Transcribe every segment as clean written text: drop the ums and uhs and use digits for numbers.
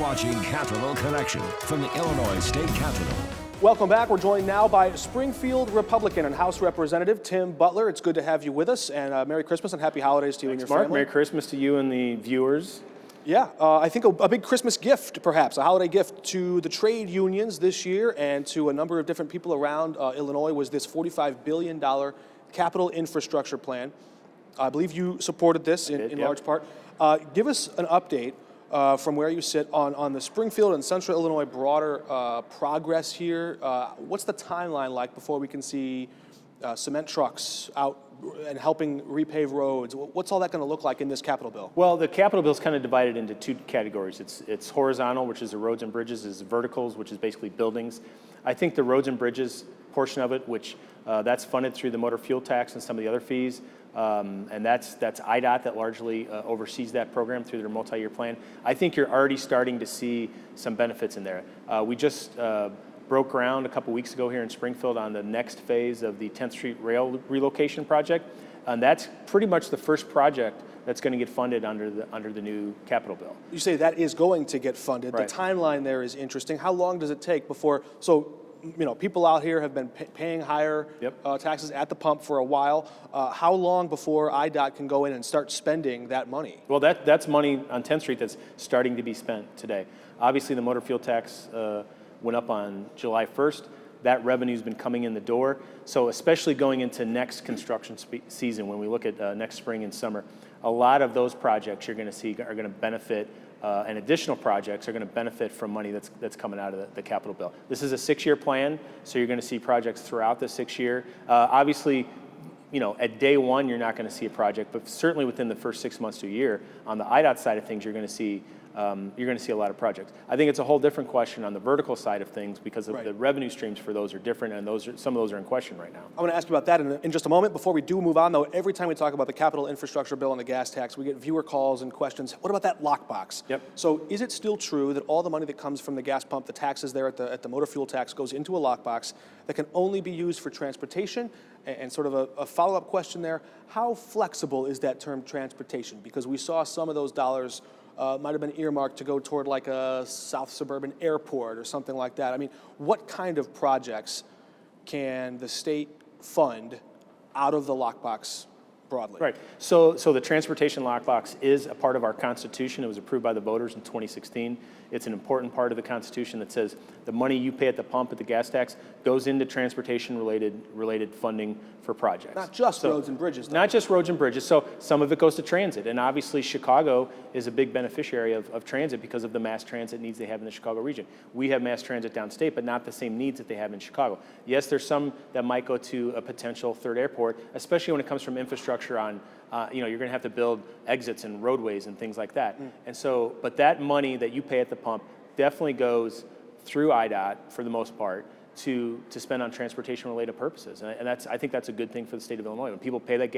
watching Capitol Connection from the Illinois State Capitol. Welcome back. We're joined now by Springfield Republican and House Representative Tim Butler. It's good to have you with us, and Merry Christmas and Happy Holidays to you and your family. Merry Christmas to you and the viewers. Yeah, I think a big Christmas gift, perhaps, a holiday gift to the trade unions this year and to a number of different people around Illinois was this $45 billion capital infrastructure plan. I believe you supported this in large part. Give us an update from where you sit on the Springfield and Central Illinois broader progress here. What's the timeline like before we can see cement trucks out and helping repave roads? What's all that going to look like in this capital bill? Well, the capital bill is kind of divided into two categories. It's horizontal, which is the roads and bridges, is verticals, which is basically buildings. I think the roads and bridges portion of it, which that's funded through the motor fuel tax and some of the other fees, and that's IDOT that largely oversees that program through their multi-year plan. I think you're already starting to see some benefits in there. We just broke ground a couple weeks ago here in Springfield on the next phase of the 10th Street Rail relocation project, and that's pretty much the first project that's going to get funded under the new capital bill. You say that is going to get funded. Right. The timeline there is interesting. How long does it take before? So, you know, people out here have been paying higher taxes at the pump for a while. How long before IDOT can go in and start spending that money? Well, that's money on 10th Street that's starting to be spent today. Obviously, the motor fuel tax went up on July 1st. That revenue's been coming in the door. So especially going into next construction season, when we look at next spring and summer, a lot of those projects you're going to see are going to benefit, and additional projects are going to benefit from money that's coming out of the capital bill. This is a 6-year plan, so you're going to see projects throughout the 6 year. Obviously, you know, at day one, you're not going to see a project, but certainly within the first 6 months to a year, on the IDOT side of things, you're going to see a lot of projects. I think it's a whole different question on the vertical side of things because of the revenue streams for those are different, and some of those are in question right now. I want to ask you about that in just a moment. Before we do move on, though, every time we talk about the capital infrastructure bill and the gas tax, we get viewer calls and questions. What about that lockbox? Yep. So is it still true that all the money that comes from the gas pump, the taxes there at the motor fuel tax, goes into a lockbox that can only be used for transportation? And sort of a follow-up question there, how flexible is that term transportation? Because we saw some of those dollars might have been earmarked to go toward like a South Suburban airport or something like that. I mean, what kind of projects can the state fund out of the lockbox broadly? Right. So the transportation lockbox is a part of our Constitution. It was approved by the voters in 2016. It's an important part of the Constitution that says the money you pay at the pump at the gas tax goes into transportation-related funding for projects. Not just roads and bridges, though. Not just roads and bridges. So some of it goes to transit. And obviously Chicago is a big beneficiary of transit because of the mass transit needs they have in the Chicago region. We have mass transit downstate, but not the same needs that they have in Chicago. Yes, there's some that might go to a potential third airport, especially when it comes from infrastructure on you know, you're going to have to build exits and roadways and things like that. And so, but that money that you pay at the pump definitely goes through IDOT for the most part to spend on transportation-related purposes, and I think that's a good thing for the state of Illinois. When people pay that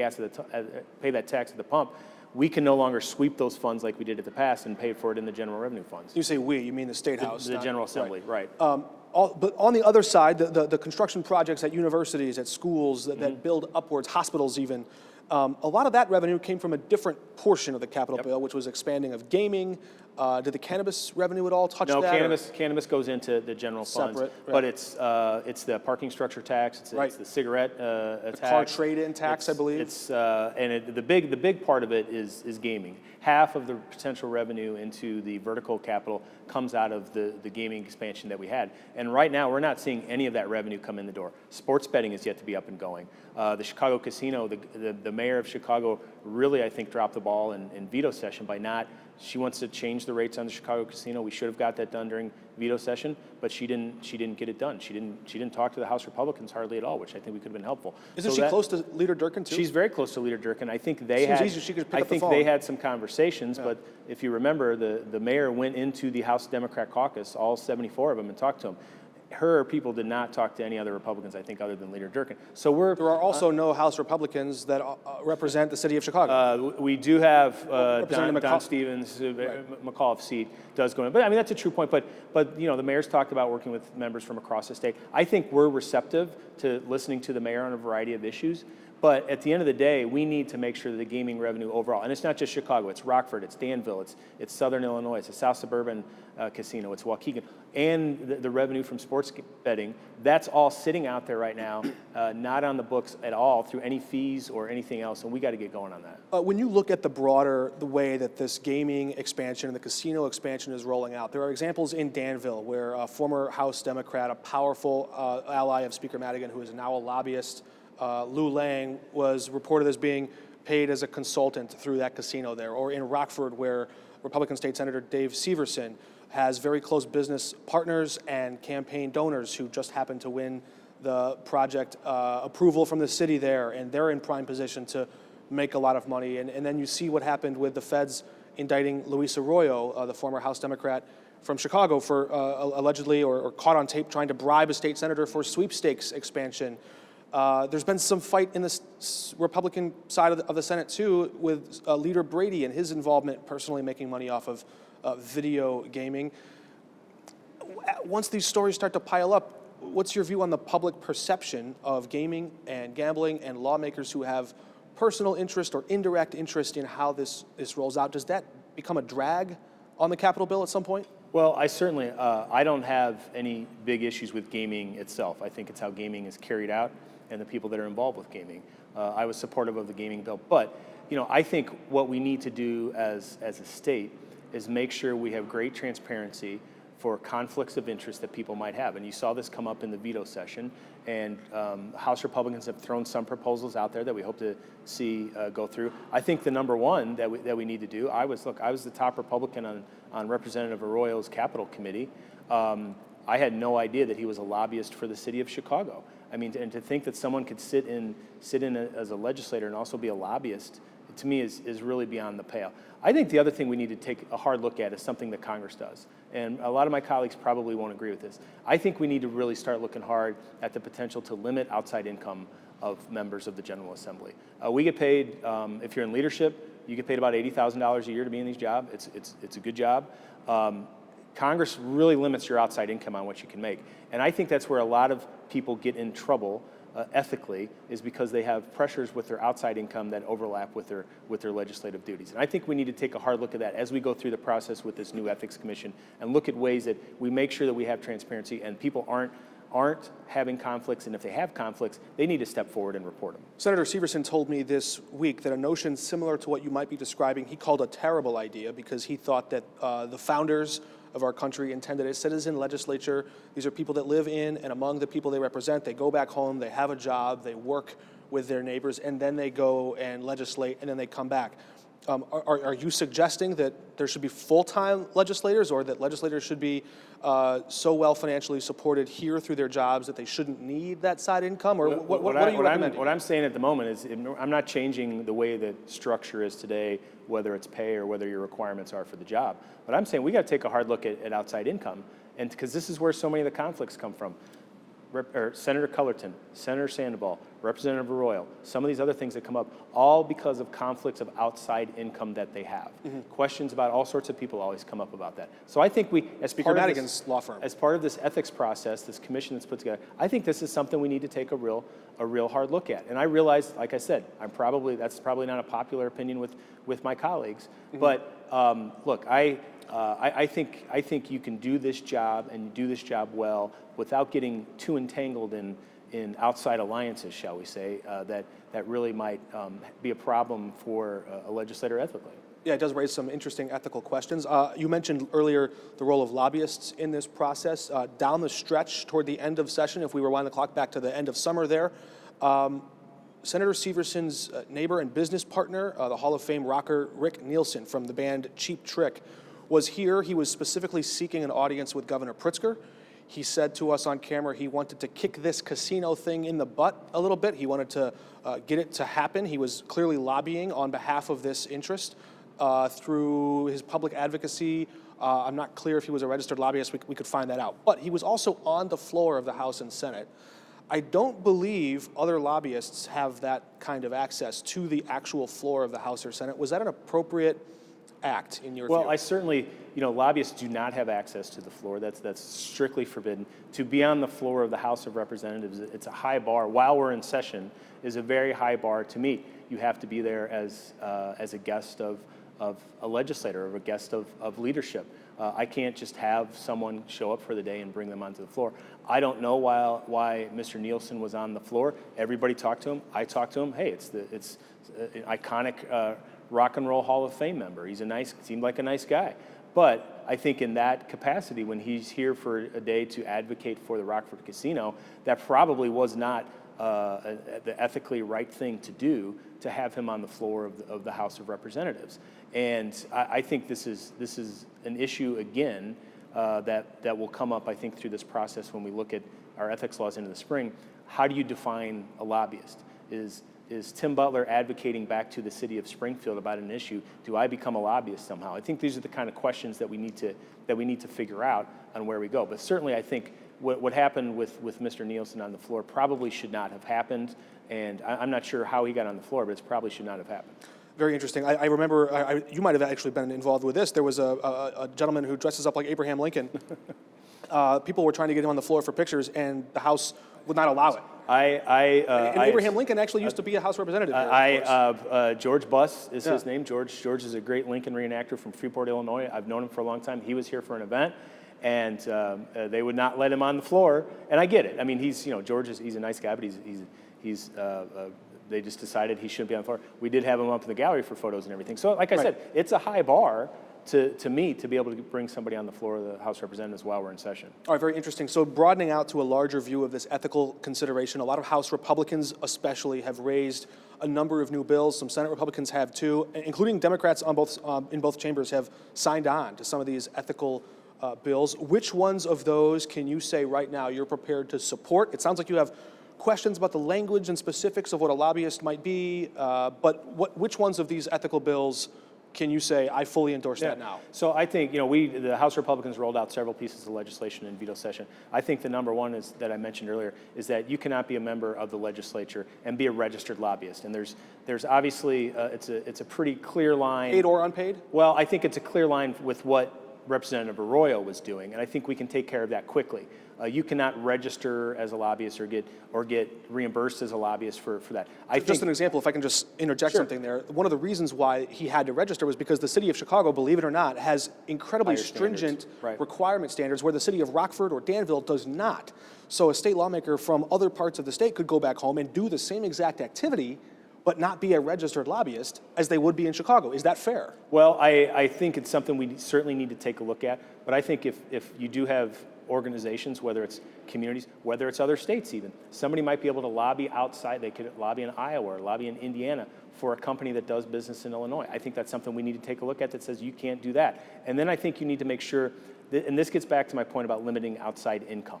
pay that tax at the pump, we can no longer sweep those funds like we did in the past and pay for it in the general revenue funds. You say we, you mean the State House? The General Assembly, right. But on the other side, the construction projects at universities, at schools that build upwards, hospitals even, a lot of that revenue came from a different portion of the capital bill, which was expanding of gaming. Did the cannabis revenue at all touch that? No, cannabis goes into the general funds, but it's the parking structure tax, it's the cigarette tax. Car trade-in tax, I believe. The big part of it is gaming. Half of the potential revenue into the vertical capital comes out of the gaming expansion that we had. And right now, we're not seeing any of that revenue come in the door. Sports betting is yet to be up and going. The Chicago Casino, the mayor of Chicago really, I think, dropped the ball in veto session by not. She wants to change the rates on the Chicago Casino. We should have got that done during veto session, but she didn't get it done. She didn't talk to the House Republicans hardly at all, which I think we could have been helpful. Isn't she close to Leader Durkin too? She's very close to Leader Durkin. I think they had some conversations, but if you remember, the mayor went into the House Democrat caucus, all 74 of them, and talked to them. Her people did not talk to any other Republicans, I think, other than Leader Durkin. So there are also no House Republicans that represent the city of Chicago. We do have Don Stevens, McAuliffe's seat does go in. But I mean, that's a true point. But you know, the mayor's talked about working with members from across the state. I think we're receptive to listening to the mayor on a variety of issues. But at the end of the day, we need to make sure that the gaming revenue overall, and it's not just Chicago, it's Rockford, it's Danville, it's Southern Illinois, it's a South Suburban casino, it's Waukegan, and the revenue from sports betting, that's all sitting out there right now, not on the books at all through any fees or anything else, and we got to get going on that. When you look at the way that this gaming expansion and the casino expansion is rolling out, there are examples in Danville where a former House Democrat, a powerful ally of Speaker Madigan, who is now a lobbyist, Lou Lang, was reported as being paid as a consultant through that casino there. Or in Rockford, where Republican State Senator Dave Severson has very close business partners and campaign donors who just happened to win the project approval from the city there, and they're in prime position to make a lot of money. And then you see what happened with the feds indicting Luis Arroyo, the former House Democrat from Chicago, for allegedly or caught on tape trying to bribe a state senator for sweepstakes expansion. There's been some fight in the Republican side of the Senate, too, with Leader Brady and his involvement personally making money off of video gaming. Once these stories start to pile up, what's your view on the public perception of gaming and gambling and lawmakers who have personal interest or indirect interest in how this rolls out? Does that become a drag on the Capitol bill at some point? Well, I certainly, I don't have any big issues with gaming itself. I think it's how gaming is carried out and the people that are involved with gaming. I was supportive of the gaming bill. But, I think what we need to do as a state is make sure we have great transparency for conflicts of interest that people might have. And you saw this come up in the veto session, and House Republicans have thrown some proposals out there that we hope to see go through. I think the number one that we need to do, I was the top Republican on Representative Arroyo's Capital Committee. I had no idea that he was a lobbyist for the city of Chicago. I mean, and to think that someone could sit in as a legislator and also be a lobbyist, to me is really beyond the pale. I think the other thing we need to take a hard look at is something that Congress does. And a lot of my colleagues probably won't agree with this. I think we need to really start looking hard at the potential to limit outside income of members of the General Assembly. We get paid, if you're in leadership, you get paid about $80,000 a year to be in these jobs. It's a good job. Congress really limits your outside income on what you can make. And I think that's where a lot of people get in trouble ethically, is because they have pressures with their outside income that overlap with their legislative duties. And I think we need to take a hard look at that as we go through the process with this new ethics commission and look at ways that we make sure that we have transparency and people aren't having conflicts, and if they have conflicts, they need to step forward and report them. Senator Severson told me this week that a notion similar to what you might be describing, he called a terrible idea, because he thought that the founders of our country intended a citizen legislature. These are people that live in and among the people they represent. They go back home, they have a job, they work with their neighbors, and then they go and legislate, and then they come back. Are you suggesting that there should be full-time legislators, or that legislators should be so well financially supported here through their jobs that they shouldn't need that side income? Or what are you recommending? What I'm saying at the moment is I'm not changing the way the structure is today, whether it's pay or whether your requirements are for the job. But I'm saying we got to take a hard look at outside income, and because this is where so many of the conflicts come from. Senator Cullerton, Senator Sandoval, Representative Arroyo, some of these other things that come up, all because of conflicts of outside income that they have. Mm-hmm. Questions about all sorts of people always come up about that. So I think we, as Speaker Madigan's law firm, as part of this ethics process, this commission that's put together, I think this is something we need to take a real hard look at. And I realize, like I said, that's probably not a popular opinion with my colleagues. Mm-hmm. But look, I think you can do this job and do this job well without getting too entangled in outside alliances, shall we say, that really might be a problem for a legislator ethically. Yeah, it does raise some interesting ethical questions. You mentioned earlier the role of lobbyists in this process. Down the stretch toward the end of session, if we rewind the clock back to the end of summer there, Senator Severson's neighbor and business partner, the Hall of Fame rocker Rick Nielsen from the band Cheap Trick, was here. He was specifically seeking an audience with Governor Pritzker. He said to us on camera he wanted to kick this casino thing in the butt a little bit. He wanted to get it to happen. He was clearly lobbying on behalf of this interest through his public advocacy. I'm not clear if he was a registered lobbyist. We could find that out. But he was also on the floor of the House and Senate. I don't believe other lobbyists have that kind of access to the actual floor of the House or Senate. Was that an appropriate act in your Well, view? I certainly, lobbyists do not have access to the floor. That's strictly forbidden. To be on the floor of the House of Representatives, it's a high bar. While we're in session, is a very high bar to meet. You have to be there as a guest of a legislator, or a guest of leadership. I can't just have someone show up for the day and bring them onto the floor. I don't know why Mr. Nielsen was on the floor. Everybody talked to him. I talked to him. Hey, it's an iconic Rock and Roll Hall of Fame member. Seemed like a nice guy. But I think in that capacity, when he's here for a day to advocate for the Rockford Casino, that probably was not the ethically right thing to do, to have him on the floor of the House of Representatives. And I think this is an issue, again, that will come up, I think, through this process when we look at our ethics laws into the spring. How do you define a lobbyist? Is Tim Butler advocating back to the city of Springfield about an issue? Do I become a lobbyist somehow? I think these are the kind of questions that we need to figure out on where we go. But certainly, I think what happened with Mr. Nielsen on the floor probably should not have happened. And I'm not sure how he got on the floor, but it probably should not have happened. Very interesting. I remember, you might have actually been involved with this. There was a gentleman who dresses up like Abraham Lincoln. People were trying to get him on the floor for pictures, and the House would not allow it. And Abraham Lincoln actually used to be a House representative here, George Buss is his name. George is a great Lincoln reenactor from Freeport, Illinois. I've known him for a long time. He was here for an event, and they would not let him on the floor. And I get it. I mean, George he's a nice guy, but they just decided he shouldn't be on the floor. We did have him up in the gallery for photos and everything. So, like I said, it's a high bar to meet to be able to bring somebody on the floor of the House of Representatives while we're in session. All right, very interesting. So broadening out to a larger view of this ethical consideration, a lot of House Republicans especially have raised a number of new bills. Some Senate Republicans have too, including Democrats in both chambers have signed on to some of these ethical bills. Which ones of those can you say right now you're prepared to support? It sounds like you have questions about the language and specifics of what a lobbyist might be, but which ones of these ethical bills can you say, I fully endorse that now? So I think, the House Republicans rolled out several pieces of legislation in veto session. I think the number one is, that I mentioned earlier, is that you cannot be a member of the legislature and be a registered lobbyist. And there's obviously, it's a pretty clear line. Paid or unpaid? Well, I think it's a clear line with what Representative Arroyo was doing, and I think we can take care of that quickly. You cannot register as a lobbyist or get reimbursed as a lobbyist for that. Just an example, if I can just interject something there. One of the reasons why he had to register was because the city of Chicago, believe it or not, has incredibly stringent requirement standards where the city of Rockford or Danville does not. So a state lawmaker from other parts of the state could go back home and do the same exact activity but not be a registered lobbyist as they would be in Chicago. Is that fair? Well, I think it's something we certainly need to take a look at. But I think if you do have organizations, whether it's communities, whether it's other states even, somebody might be able to lobby outside. They could lobby in Iowa or lobby in Indiana for a company that does business in Illinois. I think that's something we need to take a look at that says you can't do that. And then I think you need to make sure, and this gets back to my point about limiting outside income.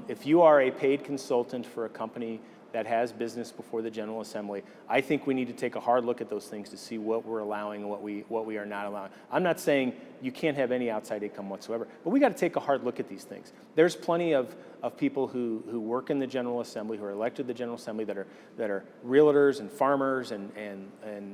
If you are a paid consultant for a company that has business before the General Assembly, I think we need to take a hard look at those things to see what we're allowing and what we are not allowing. I'm not saying you can't have any outside income whatsoever, but we got to take a hard look at these things. There's plenty of people who work in the General Assembly, who are elected to the General Assembly, that are realtors and farmers and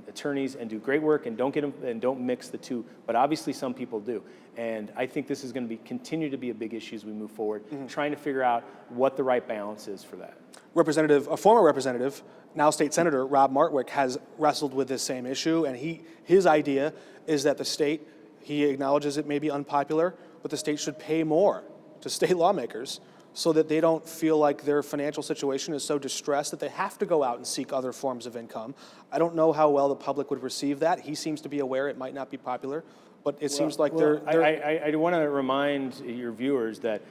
attorneys and do great work and don't mix the two. But obviously some people do. And I think this is going to continue to be a big issue as we move forward, trying to figure out what the right balance is for that. A former representative, now state senator, Rob Martwick, has wrestled with this same issue, and his idea is that the state, he acknowledges it may be unpopular, but the state should pay more to state lawmakers so that they don't feel like their financial situation is so distressed that they have to go out and seek other forms of income. I don't know how well the public would receive that. He seems to be aware it might not be popular, but it seems like they're... I want to remind your viewers that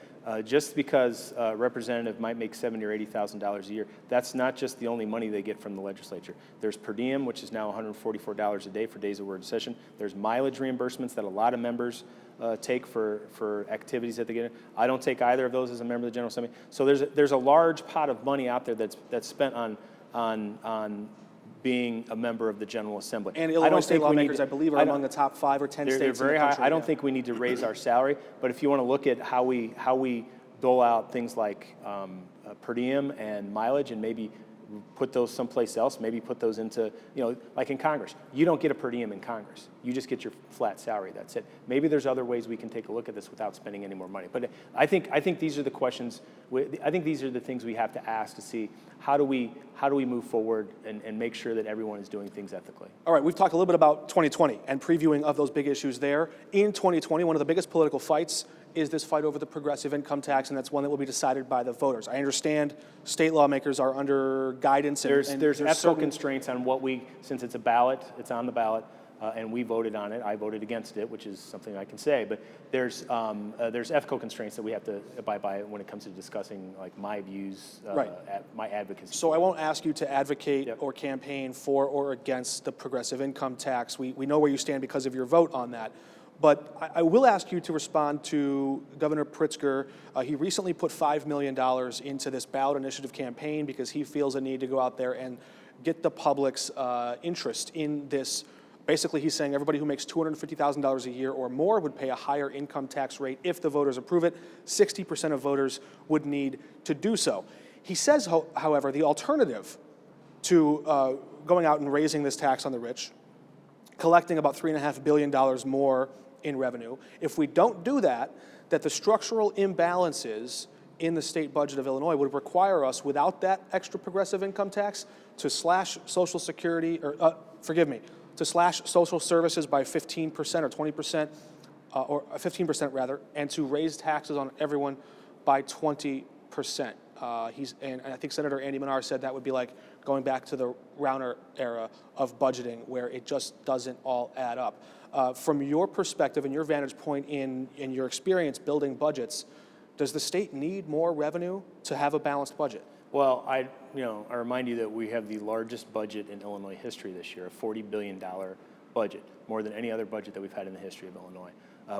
just because a representative might make $70,000 or $80,000 a year, that's not just the only money they get from the legislature. There's per diem, which is now $144 a day for days that we're in session. There's mileage reimbursements that a lot of members take for activities that they get in. I don't take either of those as a member of the General Assembly. So there's a large pot of money out there that's spent on being a member of the General Assembly. And Illinois state lawmakers, I believe, are among the top 5 or 10 states. They're very high. I don't think we need to raise our salary, but if you want to look at how we dole out things like per diem and mileage, and maybe put those someplace else, maybe put those into, like in Congress. You don't get a per diem in Congress. You just get your flat salary. That's it. Maybe there's other ways we can take a look at this without spending any more money. But I think these are the questions. I think these are the things we have to ask to see how do we move forward and make sure that everyone is doing things ethically. All right, we've talked a little bit about 2020 and previewing of those big issues there. In 2020, one of the biggest political fights is this fight over the progressive income tax, and that's one that will be decided by the voters. I understand state lawmakers are under guidance. There's ethical certain constraints on what since it's a ballot, it's on the ballot, and we voted on it. I voted against it, which is something I can say. But there's ethical constraints that we have to abide by when it comes to discussing like my views, Right. My advocacy. So I won't ask you to advocate Yep. or campaign for or against the progressive income tax. We know where you stand because of your vote on that. But I will ask you to respond to Governor Pritzker. He recently put $5 million into this ballot initiative campaign because he feels a need to go out there and get the public's interest in this. Basically, he's saying everybody who makes $250,000 a year or more would pay a higher income tax rate if the voters approve it. 60% of voters would need to do so. He says, however, the alternative to going out and raising this tax on the rich, collecting about $3.5 billion more in revenue, if we don't do that, that the structural imbalances in the state budget of Illinois would require us, without that extra progressive income tax, to slash Social Security, to slash social services by 15% or 20%, or 15% rather, and to raise taxes on everyone by 20%. And I think Senator Andy Manar said that would be like going back to the Rauner era of budgeting, where it just doesn't all add up. From your perspective and your vantage point in your experience building budgets, does the state need more revenue to have a balanced budget? Well, I remind you that we have the largest budget in Illinois history this year, a $40 billion budget, more than any other budget that we've had in the history of Illinois.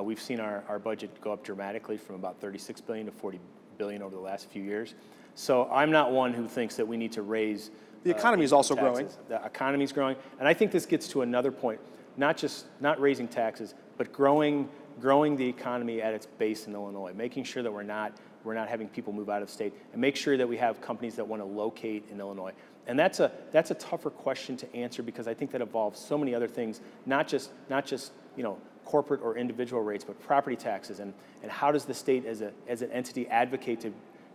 We've seen our budget go up dramatically from about $36 billion to $40 billion over the last few years. So I'm not one who thinks that we need to raise. The economy is also growing. The economy is growing, and I think this gets to another point: not raising taxes, but growing the economy at its base in Illinois, making sure that we're not having people move out of state, and make sure that we have companies that want to locate in Illinois. And that's a tougher question to answer, because I think that involves so many other things, not just corporate or individual rates, but property taxes, and how does the state as an entity advocate to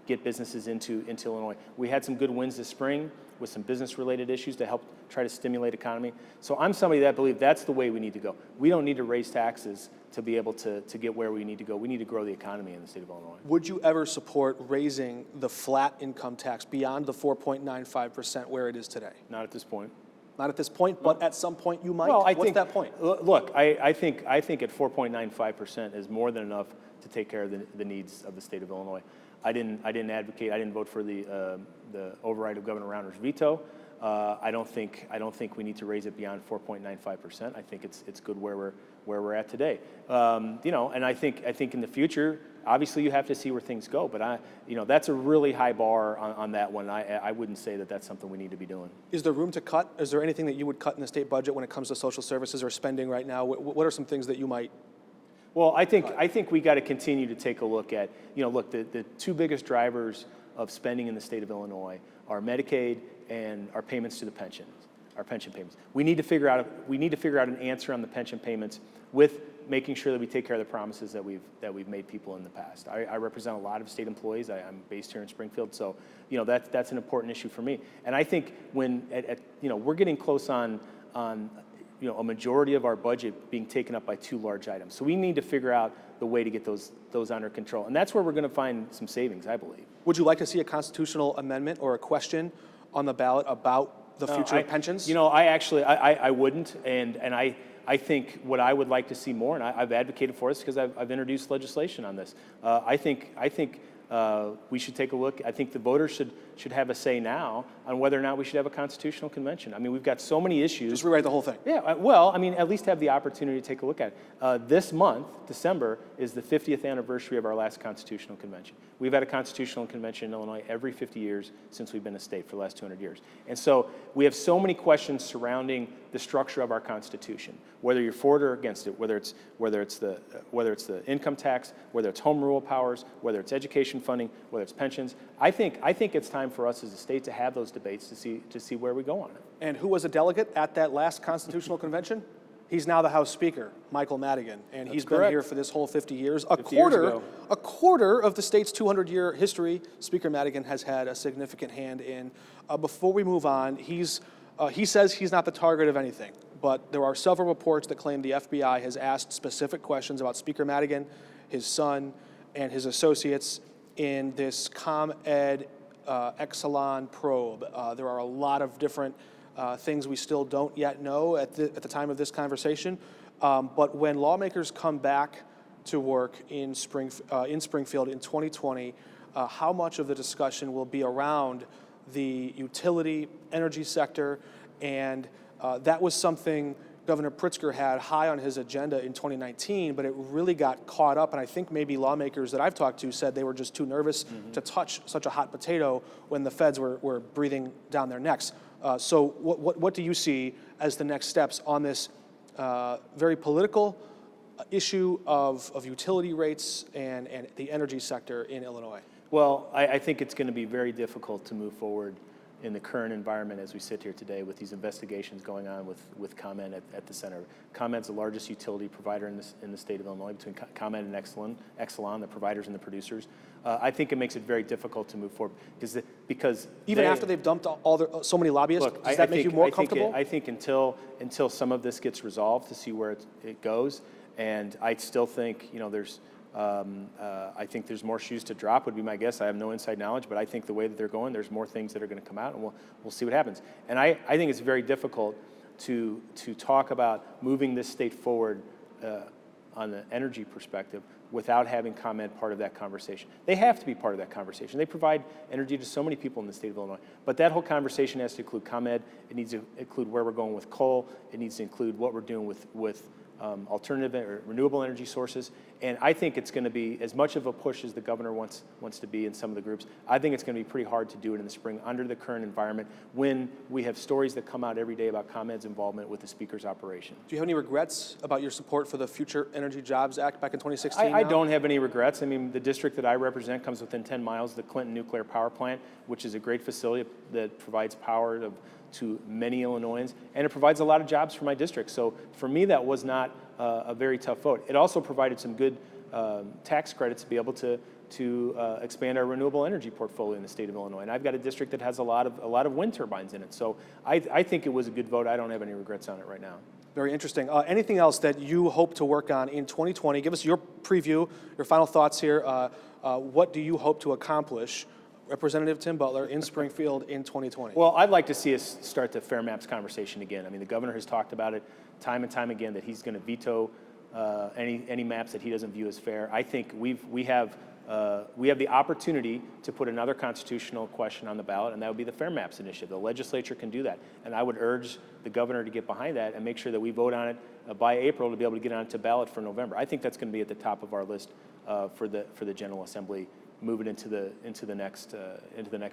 get businesses into Illinois. We had some good wins this spring with some business-related issues to help try to stimulate economy. So I'm somebody that believes that's the way we need to go. We don't need to raise taxes to be able to get where we need to go. We need to grow the economy in the state of Illinois. Would you ever support raising the flat income tax beyond the 4.95% where it is today? Not at this point. Not at this point, but at some point you might. Well, What's that point? Look, I think at 4.95% is more than enough to take care of the needs of the state of Illinois. I didn't advocate. I didn't vote for the override of Governor Rauner's veto. I don't think we need to raise it beyond 4.95%. I think it's good where we're at today. And I think in the future, obviously you have to see where things go. But that's a really high bar on that one. I wouldn't say that that's something we need to be doing. Is there room to cut? Is there anything that you would cut in the state budget when it comes to social services or spending right now? What are some things that you might? Well, I think we got to continue to take a look at, look, the two biggest drivers of spending in the state of Illinois are Medicaid and our payments to the pensions, our pension payments. We need to figure out an answer on the pension payments with making sure that we take care of the promises that we've made people in the past. I represent a lot of state employees. I'm based here in Springfield, so that's an important issue for me. And I think when we're getting close on a majority of our budget being taken up by two large items. So we need to figure out the way to get those under control. And that's where we're going to find some savings, I believe. Would you like to see a constitutional amendment or a question on the ballot about the future of pensions? I wouldn't. And I think what I would like to see more, and I've advocated for this because I've introduced legislation on this. I think we should take a look. I think the voters should have a say now on whether or not we should have a constitutional convention. I mean, we've got so many issues. Just rewrite the whole thing. Yeah, well, I mean, at least have the opportunity to take a look at it. This month, December, is the 50th anniversary of our last constitutional convention. We've had a constitutional convention in Illinois every 50 years since we've been a state for the last 200 years. And so we have so many questions surrounding the structure of our Constitution, whether you're for it or against it, whether it's the income tax, whether it's home rule powers, whether it's education funding, whether it's pensions. I think it's time for us as a state to have those debates to see where we go on it. And who was a delegate at that last constitutional convention? He's now the House Speaker, Michael Madigan, and he's been correct. here for this whole 50 years. 50 years ago. A quarter of the state's 200-year history, Speaker Madigan has had a significant hand in. Before we move on, he says he's not the target of anything, but there are several reports that claim the FBI has asked specific questions about Speaker Madigan, his son, and his associates in this ComEd Exelon probe. There are a lot of different things we still don't yet know at the time of this conversation. But when lawmakers come back to work in Springfield in 2020, how much of the discussion will be around the utility energy sector? And that was something Governor Pritzker had high on his agenda in 2019, but it really got caught up. And I think maybe lawmakers that I've talked to said they were just too nervous to touch such a hot potato when the feds were breathing down their necks. So what do you see as the next steps on this very political issue of utility rates and the energy sector in Illinois? Well, I think it's going to be very difficult to move forward in the current environment as we sit here today with these investigations going on with ComEd at the center. ComEd's the largest utility provider in the state of Illinois, between ComEd and Exelon, the providers and the producers. I think it makes it very difficult to move forward because even after they've dumped so many lobbyists, does that make you more comfortable? I think until some of this gets resolved, to see where it goes, and I still think there's. I think there's more shoes to drop, would be my guess. I have no inside knowledge, but I think the way that they're going, there's more things that are going to come out, and we'll see what happens. And I think it's very difficult to talk about moving this state forward on the energy perspective without having ComEd part of that conversation. They have to be part of that conversation. They provide energy to so many people in the state of Illinois. But that whole conversation has to include ComEd. It needs to include where we're going with coal. It needs to include what we're doing with alternative or renewable energy sources. And I think it's going to be as much of a push as the governor wants to be in some of the groups. I think it's going to be pretty hard to do it in the spring under the current environment when we have stories that come out every day about ComEd's involvement with the speaker's operation. Do you have any regrets about your support for the Future Energy Jobs Act back in 2016? I don't have any regrets. I mean, the district that I represent comes within 10 miles of the Clinton Nuclear Power Plant, which is a great facility that provides power to many Illinoisans, and it provides a lot of jobs for my district. So for me, that was not a very tough vote. It also provided some good tax credits to be able to expand our renewable energy portfolio in the state of Illinois. And I've got a district that has a lot of wind turbines in it. So I think it was a good vote. I don't have any regrets on it right now. Very interesting. Anything else that you hope to work on in 2020? Give us your preview, your final thoughts here. What do you hope to accomplish, Representative Tim Butler, in Springfield in 2020? Well, I'd like to see us start the fair maps conversation again. I mean, the governor has talked about it time and time again that he's going to veto any maps that he doesn't view as fair. I think we have the opportunity to put another constitutional question on the ballot, and that would be the Fair Maps Initiative. The legislature can do that, and I would urge the governor to get behind that and make sure that we vote on it by April to be able to get on to ballot for November. I think that's going to be at the top of our list for the General Assembly, moving into the next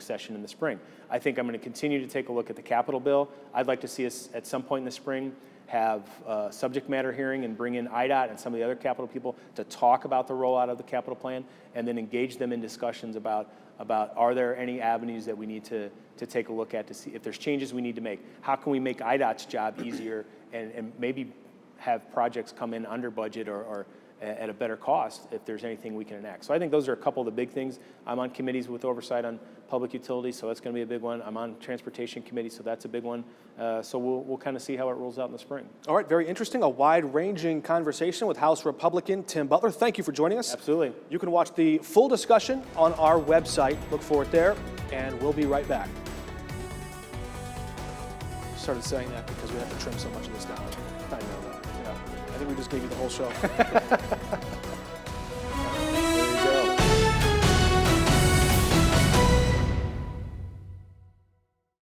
session in the spring. I think I'm going to continue to take a look at the capital bill. I'd like to see us at some point in the spring have a subject matter hearing and bring in IDOT and some of the other capital people to talk about the rollout of the capital plan, and then engage them in discussions about are there any avenues that we need to take a look at to see if there's changes we need to make. How can we make IDOT's job easier and maybe have projects come in under budget or at a better cost if there's anything we can enact. So I think those are a couple of the big things. I'm on committees with oversight on public utilities, so that's going to be a big one. I'm on transportation committee, so that's a big one. So we'll kind of see how it rolls out in the spring. All right, very interesting. A wide-ranging conversation with House Republican Tim Butler. Thank you for joining us. Absolutely. You can watch the full discussion on our website. Look for it there, and we'll be right back. Started saying that because we have to trim so much of this down. I know that. I think we just gave you the whole show.